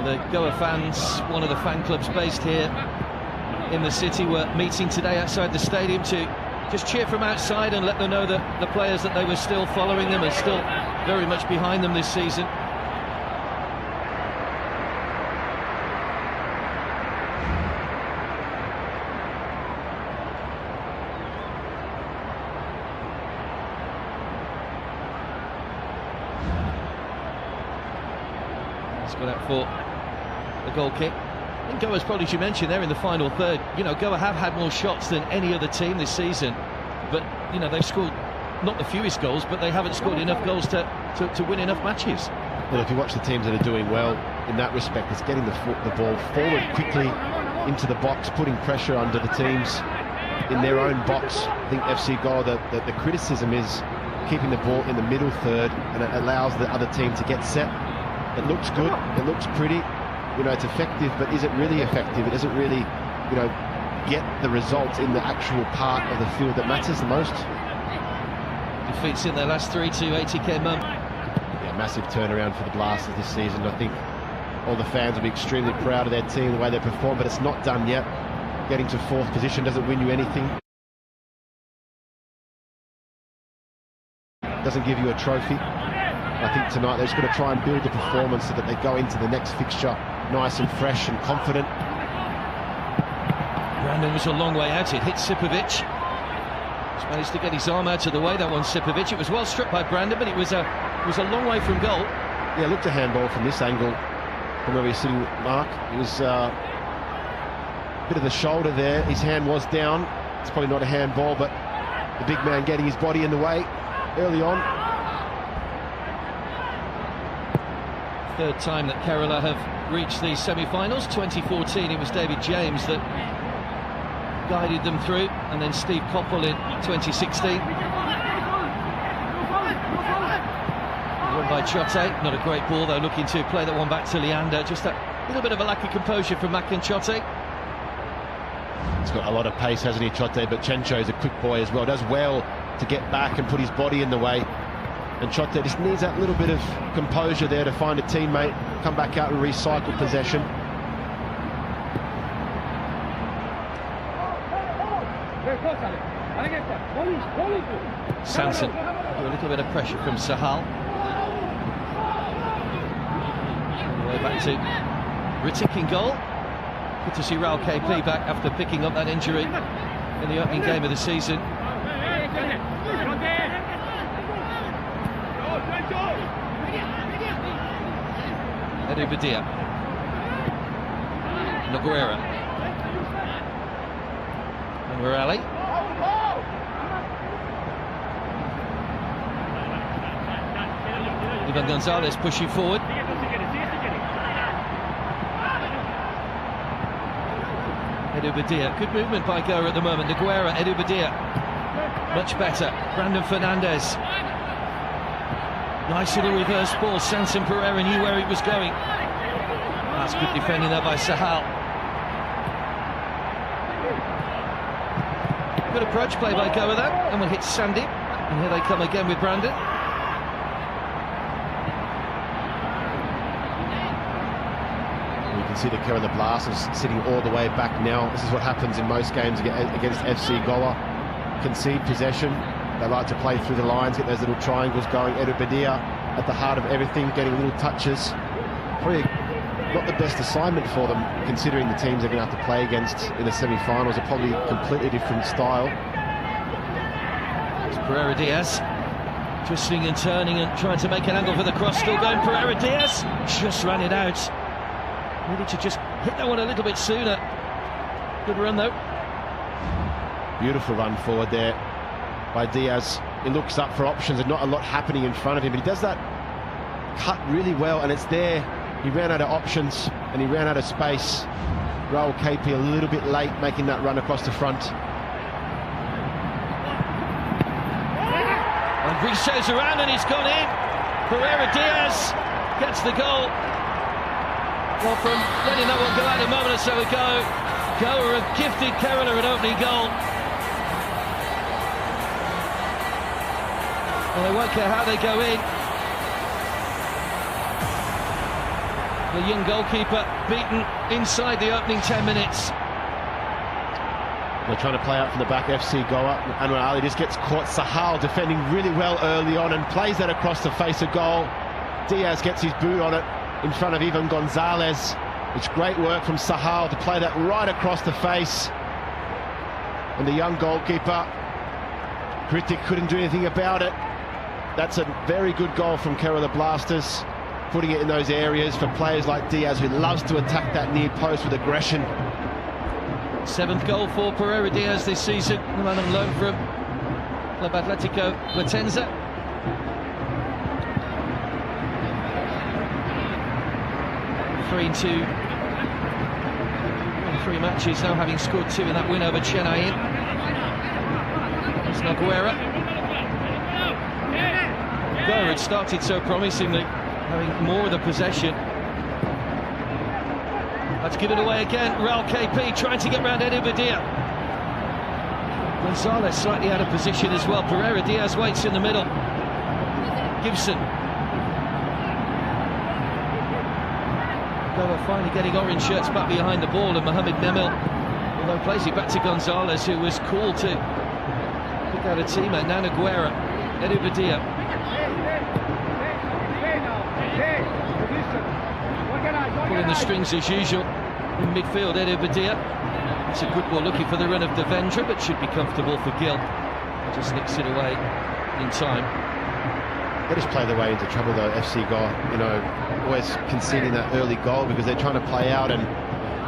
The Goa fans, one of the fan clubs based here in the city, were meeting today outside the stadium to just cheer from outside and let them know that the players, that they were still following them and still very much behind them this season. Let's go out for the goal kick. I think Goa's probably, as you mentioned, they're in the final third. You know, Goa have had more shots than any other team this season, but you know, they've scored not the fewest goals, but they haven't scored enough goals to win enough matches. Well, if you watch the teams that are doing well in that respect, it's getting the ball forward quickly into the box, putting pressure under the teams in their own box. I think FCGOA, the criticism is keeping the ball in the middle third, and it allows the other team to get set. It looks good, it looks pretty, you know, it's effective, but is it really effective? It doesn't really, you know, get the results in the actual part of the field that matters the most. Defeats in their last three to 80k mum. Yeah, massive turnaround for the Blasters this season. I think all the fans will be extremely proud of their team, the way they perform, but it's not done yet. Getting to fourth position doesn't win you anything. Doesn't give you a trophy. I think tonight they're just going to try and build the performance so that they go into the next fixture nice and fresh and confident. Brandon was a long way out. It hit Sipovic. Just managed to get his arm out of the way. That one, Sipovic. It was well struck by Brandon, but it was a long way from goal. Yeah, it looked a handball from this angle, from where he's sitting, Mark. It was a bit of the shoulder there. His hand was down. It's probably not a handball, but the big man getting his body in the way early on. Third time that Kerala have reached the semi-finals. 2014 it was David James that guided them through, and then Steve Coppell in 2016. Won by Chote. Not a great ball though, looking to play that one back to Leander. Just a little bit of a lack of composure from Makan Chote. He's got a lot of pace, hasn't he, Chote? But Chencho's a quick boy as well. Does well to get back and put his body in the way. And Chote just needs that little bit of composure there to find a teammate, come back out and recycle possession. Sanson, a little bit of pressure from Sahal. All the way back to Ritik in goal. Good to see Raul KP back after picking up that injury in the opening game of the season. Edu Badia. Noguera. And Morelli. Ivan Gonzalez pushing forward. Edu Badia. Good movement by Goa at the moment. Noguera, Edu Badia. Much better. Brandon Fernandez. Nice little reverse ball. Sanson Pereira knew where he was going. That's good defending there by Sahal. Good approach play by Goa there. And we'll hit Sandy. And here they come again with Brandon. You can see the Kerala Blasters sitting all the way back now. This is what happens in most games against FCGOA. Concede possession. They like to play through the lines, get those little triangles going. Edu Badia at the heart of everything, getting little touches. Probably not the best assignment for them, considering the teams they're going to have to play against in the semi-finals are probably completely different style. It's Pereira Diaz, twisting and turning and trying to make an angle for the cross. Still going, Pereira Diaz just ran it out. Needed to just hit that one a little bit sooner. Good run though. Beautiful run forward there by Diaz. He looks up for options. There's not a lot happening in front of him, but he does that cut really well, and it's there. He ran out of options and he ran out of space. Raul KP a little bit late making that run across the front. And reshares around and he's gone in. Pereira Diaz gets the goal. Well, from letting that one go out a moment or so ago, Goa have gifted Kerala an opening goal. And they won't care how they go in. The young goalkeeper beaten inside the opening 10 minutes. They're trying to play out from the back, FCGOA. Anwar Ali just gets caught. Sahal defending really well early on and plays that across the face of goal. Diaz gets his boot on it in front of Ivan Gonzalez. It's great work from Sahal to play that right across the face. And the young goalkeeper, Kritik, couldn't do anything about it. That's a very good goal from Kerala Blasters, putting it in those areas for players like Diaz, who loves to attack that near post with aggression. 7th goal for Pereira Diaz this season, the man on loan from Club Atletico Platense. Three in 3 matches now, having scored 2 in that win over Chennai. It's Naguera. Goa had started so promisingly, having more of the possession. Let's give it away again. Raul KP trying to get round Eddie Badia. Gonzalez slightly out of position as well. Pereira Diaz waits in the middle. Gibson. Goa finally getting orange shirts back behind the ball, and Mohamed Nemil, although plays it back to Gonzalez, who was called to pick out a teammate. Now Naguera. Eddie Badia. Pulling the strings as usual in midfield, Eddie Badia. It's a good ball looking for the run of Devendra, but should be comfortable for Gill. Just nicks it away in time. They just play their way into trouble though, FCGOA, you know, always conceding that early goal because they're trying to play out and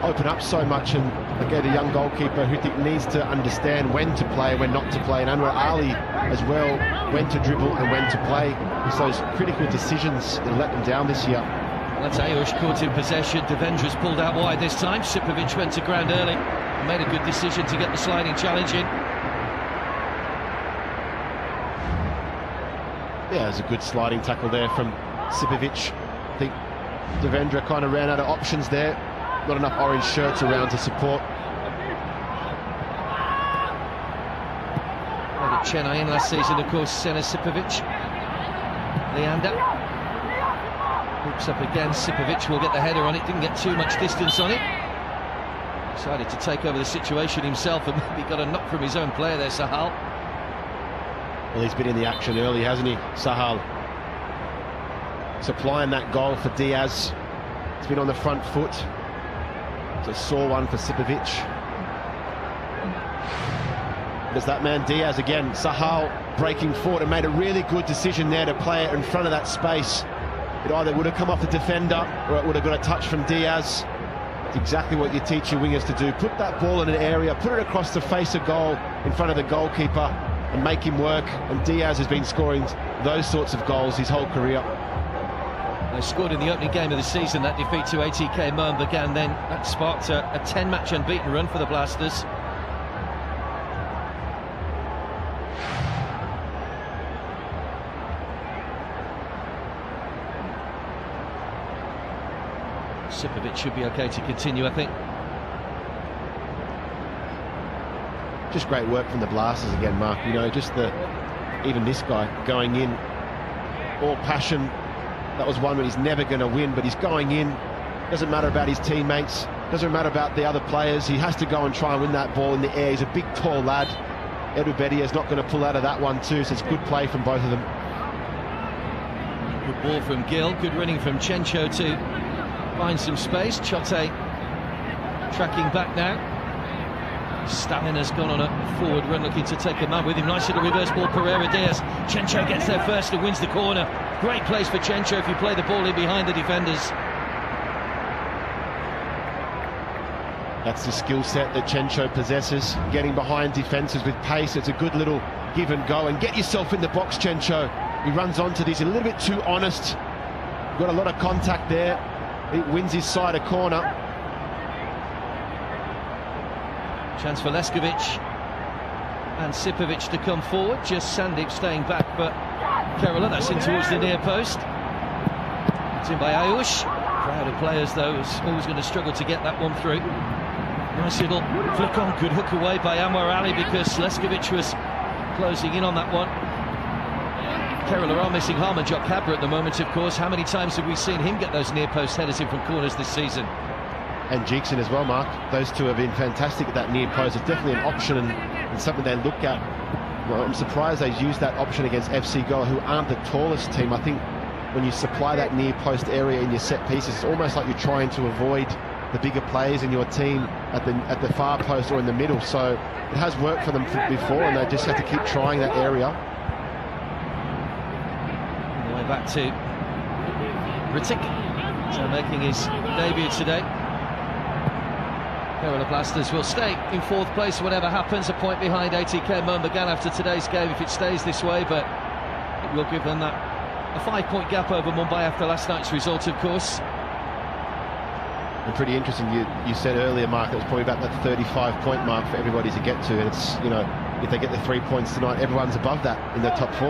open up so much. And again, a young goalkeeper who needs to understand when to play, when not to play, and Anwar Ali as well, when to dribble and when to play. It's those critical decisions that let them down this year. That's Ayush caught in possession. Devendra's pulled out wide this time. Sipovic went to ground early and made a good decision to get the sliding challenge in. Yeah, there's a good sliding tackle there from Sipovic. I think Devendra kind of ran out of options there. Not enough orange shirts around to support. Played at Chennai last season, of course, Sena Sipovic. Leander. Hooks up again. Sipovic will get the header on it. Didn't get too much distance on it. Decided to take over the situation himself and maybe got a knock from his own player there, Sahal. Well, he's been in the action early, hasn't he, Sahal? Supplying that goal for Diaz. It's been on the front foot. It's a sore one for Sipovic. There's that man Diaz again. Sahal breaking forward and made a really good decision there to play it in front of that space. It either would have come off the defender or it would have got a touch from Diaz. It's exactly what you teach your wingers to do. Put that ball in an area, put it across the face of goal in front of the goalkeeper and make him work. And Diaz has been scoring those sorts of goals his whole career. They scored in the opening game of the season. That defeat to ATK Mohnbagan then that sparked a 10-match unbeaten run for the Blasters. Sipovic should be okay to continue, I think. Just great work from the Blasters again, Mark. You know, just even this guy going in, all passion. That was one where he's never going to win, but he's going in. Doesn't matter about his teammates, doesn't matter about the other players. He has to go and try and win that ball in the air. He's a big, tall lad. Edu Bedia is not going to pull out of that one too, so it's good play from both of them. Good ball from Gill, good running from Chencho to find some space. Chote tracking back now. Stalin has gone on a forward run looking to take a man with him. Nice little reverse ball, Pereira Diaz. Chencho gets there first and wins the corner. Great place for Chencho if you play the ball in behind the defenders. That's the skill set that Chencho possesses, getting behind defences with pace. It's a good little give and go. And get yourself in the box, Chencho. He runs onto this a little bit too honest. Got a lot of contact there. It wins his side a corner. Chance for Leskovic and Sipovic to come forward. Just Sandip staying back, but Kerala, that's in towards the near post. It's in by Ayush. Crowd of players, though, is always going to struggle to get that one through. Nice little flick on, good hook away by Anwar Ali because Leskovic was closing in on that one. Kerala are missing Harmanjot Kabra at the moment, of course. How many times have we seen him get those near post headers in from corners this season? And Jeekson as well, Mark. Those two have been fantastic at that near post. It's definitely an option and something they look at. Well, I'm surprised they've used that option against FCGOA, who aren't the tallest team. I think when you supply that near post area in your set pieces, it's almost like you're trying to avoid the bigger players in your team at the far post or in the middle. So it has worked for them before, and they just have to keep trying that area. All the way back to Ritik, so making his debut today. Kerala Blasters will stay in fourth place whatever happens, a point behind ATK Mumbagan after today's game if it stays this way, but it will give them that a 5-point gap over Mumbai after last night's result, of course. And pretty interesting, you said earlier, Mark, it was probably about that 35-point mark for everybody to get to, and it's, you know, if they get the 3 points tonight, everyone's above that in the top 4.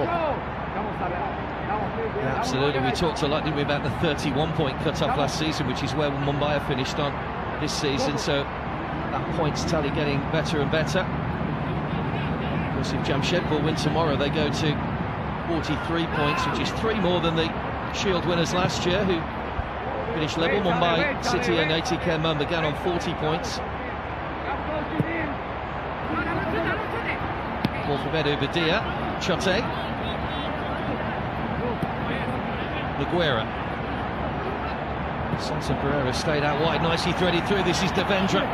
Yeah, absolutely. We talked a lot, didn't we, about the 31-point cut-off last season, which is where Mumbai finished on this season, so that points tally getting better and better. Of course, if Jamshedpur win tomorrow, they go to 43 points, which is 3 more than the Shield winners last year, who finished level. Mumbai City and ATK Mumbagan on 40 points. Ball from Edu Badia, Chote, Laguera. Sansa Pereira stayed out wide, nicely threaded through. This is Devendra.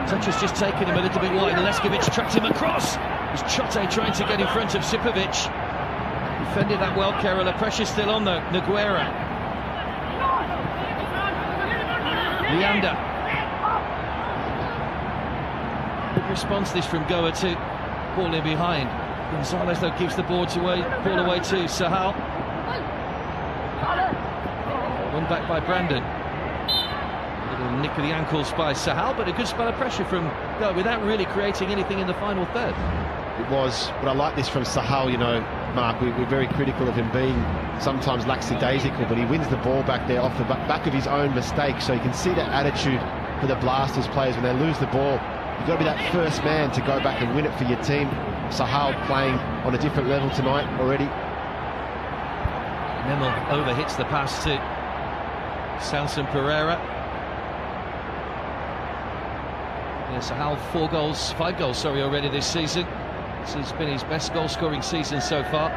Touch has just taken him a little bit wide. Leskovic tracked him across. It was Chote trying to get in front of Sipovic. Defended that well, Kerala. Pressure still on though. Naguera. Leander. Good response this from Goa to ball in behind. Gonzalez though gives the ball away to Sahal. One back by Brandon. Little nick of the ankles by Sahal, but a good spell of pressure from Goa without really creating anything in the final third. It was, but I like this from Sahal, you know, Mark. We're very critical of him being sometimes lackadaisical, but he wins the ball back there off the back of his own mistake, so you can see that attitude for the Blasters players when they lose the ball. You've got to be that first man to go back and win it for your team. Sahal playing on a different level tonight already. Nemel overhits the pass to Sanson Pereira. Yeah, Sahal 5 goals already this season. This has been his best goal-scoring season so far.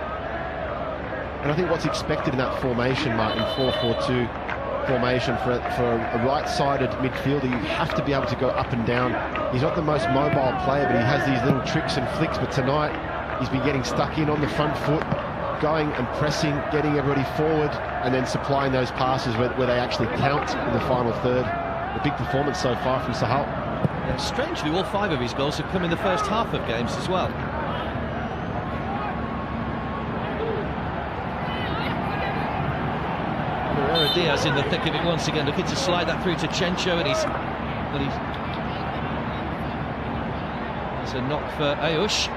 And I think what's expected in that formation, Mark, in 4-4-2 formation for a right-sided midfielder, you have to be able to go up and down. He's not the most mobile player, but he has these little tricks and flicks. But tonight, he's been getting stuck in on the front foot, going and pressing, getting everybody forward, and then supplying those passes where they actually count in the final third. A big performance so far from Sahal. Yeah, strangely, all 5 of his goals have come in the first half of games as well. Pereira Diaz in the thick of it once again, looking to slide that through to Chencho, and he's it's a knock for Ayush.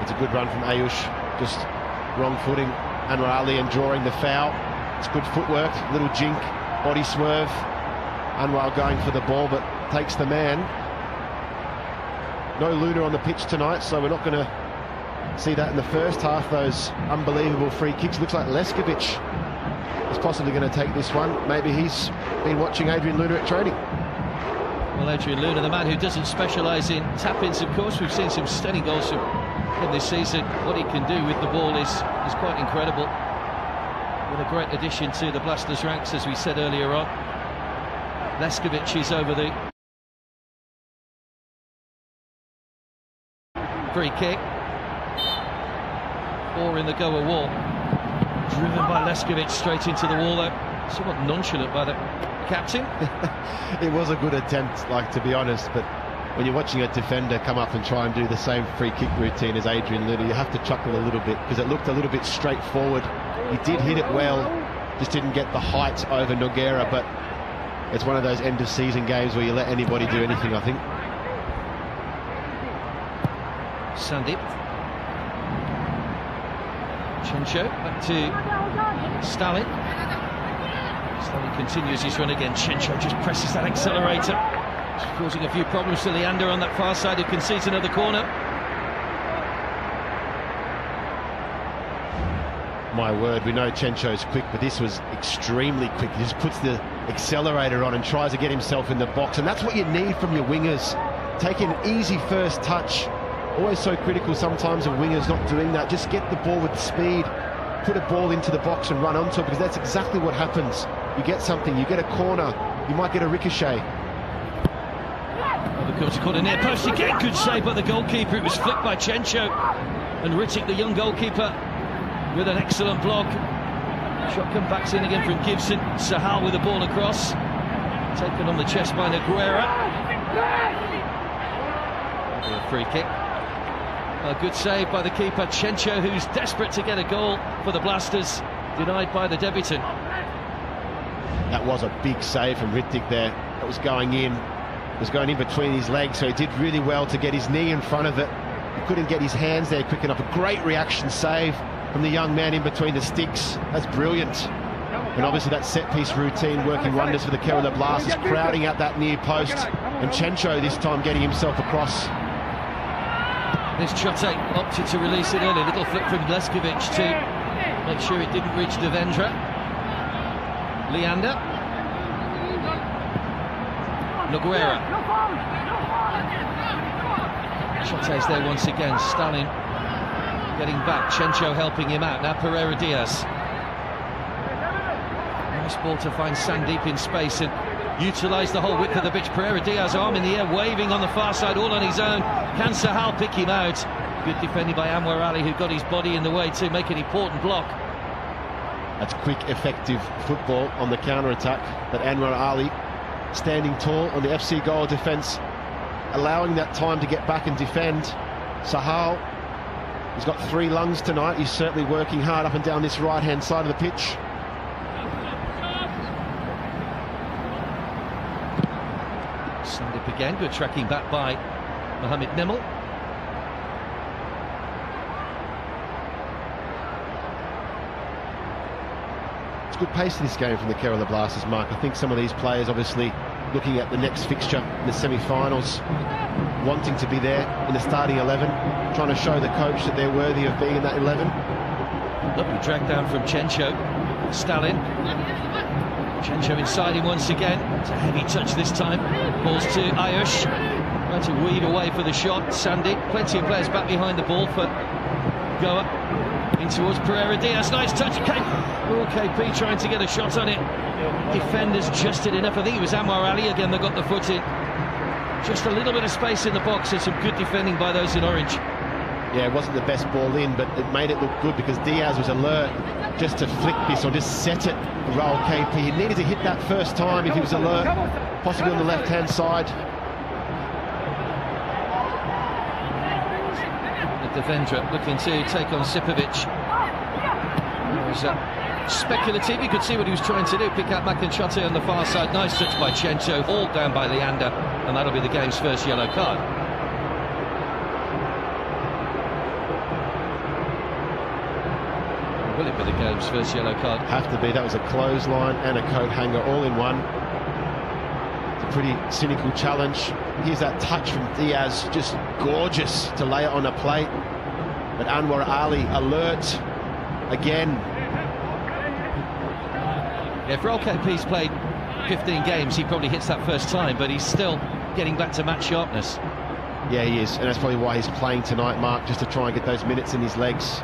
It's a good run from Ayush, just wrong footing Anwar Ali and drawing the foul. It's good footwork, little jink, body swerve. Anwar going for the ball, but takes the man. No Luna on the pitch tonight, so we're not going to see that in the first half. Those unbelievable free kicks. Looks like Leskovic is possibly going to take this one. Maybe he's been watching Adrian Luna at training. Well, Adrian Luna, the man who doesn't specialise in tap-ins, of course. We've seen some stunning goals from him this season. What he can do with the ball is quite incredible. With a great addition to the Blasters ranks, as we said earlier on. Leskovic is over the free kick. 4 in the Goa wall. Driven by Leskovic straight into the wall, though. Somewhat nonchalant by the captain. It was a good attempt, to be honest, but when you're watching a defender come up and try and do the same free kick routine as Adrian Luna, you have to chuckle a little bit, because it looked a little bit straightforward. He did hit it well, just didn't get the height over Noguera, but it's one of those end-of-season games where you let anybody do anything, I think. Sandeep. Chencho back to Stalin. Stalin continues his run again. Chencho just presses that accelerator, causing a few problems to Leander on that far side, who concedes another corner. My word, we know Chencho's quick, but this was extremely quick. He just puts the accelerator on and tries to get himself in the box, and that's what you need from your wingers. Take an easy first touch. Always so critical sometimes of wingers not doing that. Just get the ball with speed, put a ball into the box and run onto it, because that's exactly what happens. You get something, you get a corner, you might get a ricochet. Well, becomes a corner near post again. Good save by the goalkeeper. It was flicked by Chencho, and Rittic, the young goalkeeper, with an excellent block. Shot comes back in again from Gibson. Sahal with the ball across, taken on the chest by Nogueira. A free kick. A good save by the keeper Chencho, who's desperate to get a goal for the Blasters, denied by the debutant. That was a big save from Rittic there. That was going in. It was going in between his legs, so he did really well to get his knee in front of it. He couldn't get his hands there quick enough. A great reaction save from the young man in between the sticks. That's brilliant. And obviously that set-piece routine working wonders for the Kerala Blasters, crowding out that near post. And Chencho this time getting himself across. This Chote opted to release it early. Little flick from Leskovic to make sure it didn't reach Devendra. Leander. Nogueira. Chote's there once again. Stalin getting back. Chencho helping him out. Now Pereira Diaz. Nice ball to find Sandeep in space and utilise the whole width of the pitch. Pereira Diaz, arm in the air, waving on the far side, all on his own. Can Sahal pick him out? Good defending by Anwar Ali, who got his body in the way to make an important block. That's quick, effective football on the counter-attack. But Anwar Ali standing tall on the FCGOA defence, allowing that time to get back and defend. Sahal, he's got 3 lungs tonight. He's certainly working hard up and down this right-hand side of the pitch. Sandeep again, good tracking back by Mohamed Nemel. It's good pace to this game from the Kerala Blasters, Mark. I think some of these players obviously looking at the next fixture in the semi-finals, wanting to be there in the starting 11, trying to show the coach that they're worthy of being in that 11. Lovely drag down from Chencho. Stalin. Chencho inside him once again. It's a heavy touch this time. Balls to Ayush. Trying to weave away for the shot. Sandy. Plenty of players back behind the ball for Goa. In towards Pereira Diaz. Nice touch. KP trying to get a shot on it. Defenders just did enough. I think it was Anwar Ali again that got the foot in. Just a little bit of space in the box and some good defending by those in orange. Yeah, it wasn't the best ball in, but it made it look good because Diaz was alert just to flick this or just set it, roll KP. He needed to hit that first time if he was alert, possibly on the left-hand side. Devendra looking to take on Sipovic. It was speculative. You could see what he was trying to do, pick out Makanchote on the far side. Nice touch by Chencho, hauled down by Leander, and that'll be the game's first yellow card. Will it be the game's first yellow card? Have to be. That was a clothesline and a coat hanger all in one. It's a pretty cynical challenge. Here's that touch from Diaz, just gorgeous to lay it on a plate. But Anwar Ali alert again. Yeah, for KP's played 15 games, he probably hits that first time, but he's still getting back to match sharpness. Yeah, he is, and that's probably why he's playing tonight, Mark, just to try and get those minutes in his legs.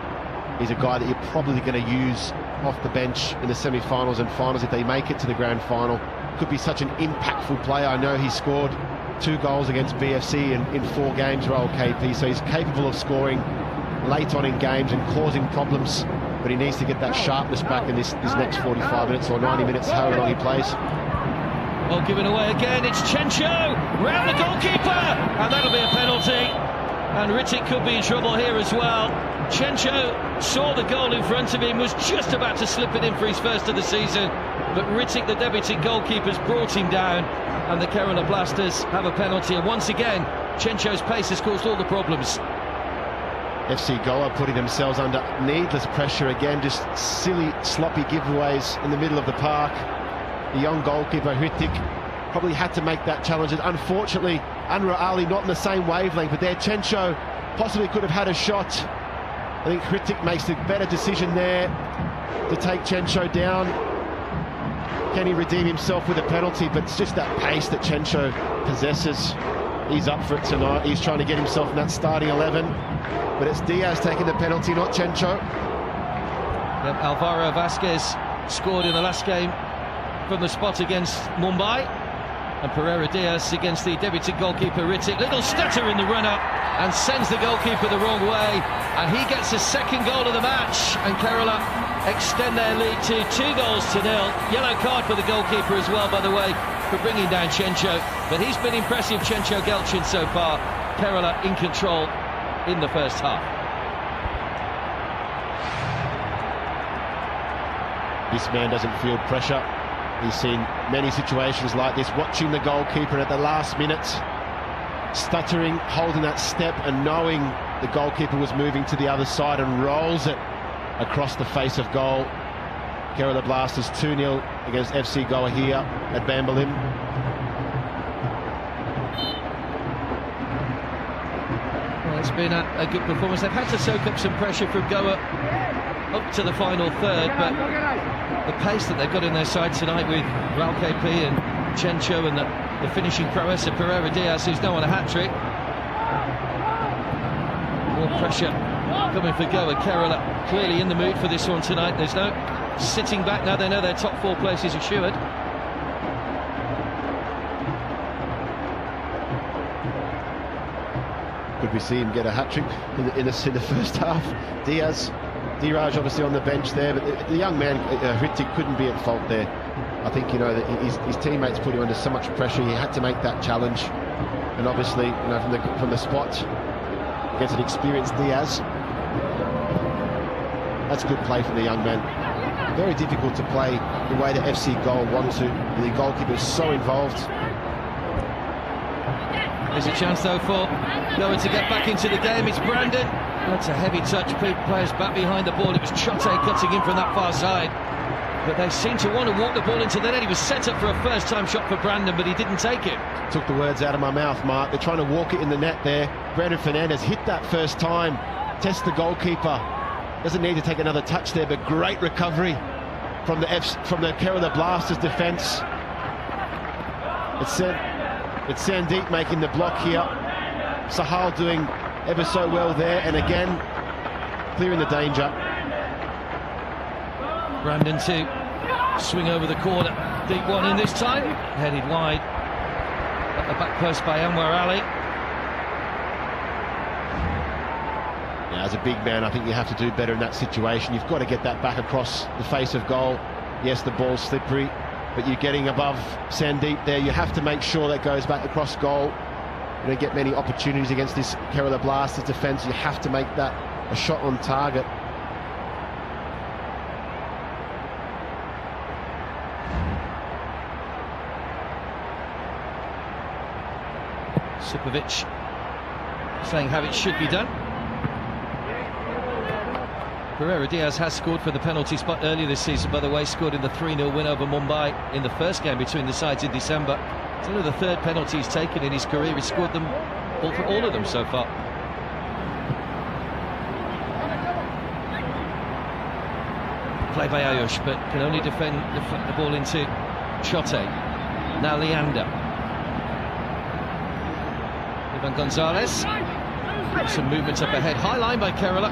He's a guy that you're probably going to use off the bench in the semi-finals and finals if they make it to the grand final. Could be such an impactful player. I know he scored 2 goals against BFC in 4 games, Royal KP, so he's capable of scoring late on in games and causing problems, but he needs to get that sharpness back in this next 45 minutes or 90 minutes, however long he plays. Well, given away again, it's Chencho round the goalkeeper, and that'll be a penalty, and Rittic could be in trouble here as well. Chencho saw the goal in front of him, was just about to slip it in for his first of the season, but Rittic, the debuting goalkeeper, has brought him down, and the Kerala Blasters have a penalty, and once again Chencho's pace has caused all the problems. FCGOA putting themselves under needless pressure again, just silly, sloppy giveaways in the middle of the park. The young goalkeeper, Rittic, probably had to make that challenge. Unfortunately, Anwar Ali not in the same wavelength, but there Chencho possibly could have had a shot. I think Rittic makes the better decision there. to take Chencho down. Can he redeem himself with a penalty? But it's just that pace that Chencho possesses. He's up for it tonight. He's trying to get himself in that starting 11. But it's Diaz taking the penalty, not Chencho. Yep, Alvaro Vasquez scored in the last game from the spot against Mumbai. And Pereira Diaz against the debutant goalkeeper Ritic. Little stutter in the run-up and sends the goalkeeper the wrong way. And he gets his second goal of the match. And Kerala extend their lead to 2-0. Yellow card for the goalkeeper as well, by the way, for bringing down Chencho. But he's been impressive, Chencho Gelchin, so far. Kerala in control in the first half. This man doesn't feel pressure. He's seen many situations like this, watching the goalkeeper at the last minute, stuttering, holding that step and knowing the goalkeeper was moving to the other side, and rolls it across the face of goal. Kerala Blasters 2-0 against FCGOA here at Bambalim. Well, it's been a good performance. They've had to soak up some pressure from Goa up to the final third, but the pace that they've got in their side tonight with Ral KP and Chencho and the finishing prowess of Pereira Diaz, who's now on a hat-trick. More pressure coming for Goa. Kerala clearly in the mood for this one tonight. There's no sitting back now. They know their top 4 places assured. Could we see him get a hat-trick in the first half? Diraj obviously on the bench there, but the young man, Ritik, couldn't be at fault there. I think, you know, that his teammates put him under so much pressure. He had to make that challenge, and obviously, you know, from the spot against an experienced Diaz. That's good play from the young man. Very difficult to play the way that FCGOA want to. The goalkeeper is so involved. There's a chance though for Goa to get back into the game. It's Brandon. That's a heavy touch. Players back behind the ball. It was Chote cutting in from that far side. But they seem to want to walk the ball into the net. He was set up for a first-time shot for Brandon, but he didn't take it. Took the words out of my mouth, Mark. They're trying to walk it in the net there. Brandon Fernandez hit that first time. Test the goalkeeper. Doesn't need to take another touch there, but great recovery from the Kerala Blasters defence. It's Sandeep making the block here. Sahal doing ever so well there, and again clearing the danger. Brandon to swing over the corner. Deep one in this time. Headed wide at the back post by Anwar Ali. Yeah, as a big man, I think you have to do better in that situation. You've got to get that back across the face of goal. Yes, the ball's slippery, but you're getting above Sandeep there. You have to make sure that goes back across goal. You don't get many opportunities against this Kerala Blasters defence. You have to make that a shot on target. Sipovic saying how it should be done. Pereira Diaz has scored for the penalty spot earlier this season, by the way. Scored in the 3-0 win over Mumbai in the first game between the sides in December. It's only the third penalty he's taken in his career. He's scored them all of them so far. Play by Ayush, but can only defend the ball into Chote. Now Leander. Ivan Gonzalez. Some movement up ahead. High line by Kerala.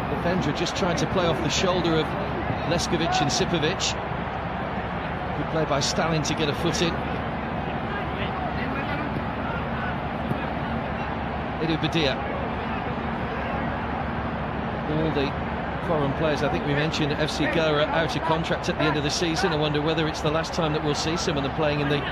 Defender just trying to play off the shoulder of Leskovic and Sipovic. Good play by Stalin to get a foot in. Edu Badia. All the foreign players, I think we mentioned FCGOA out of contract at the end of the season. I wonder whether it's the last time that we'll see some of them playing in the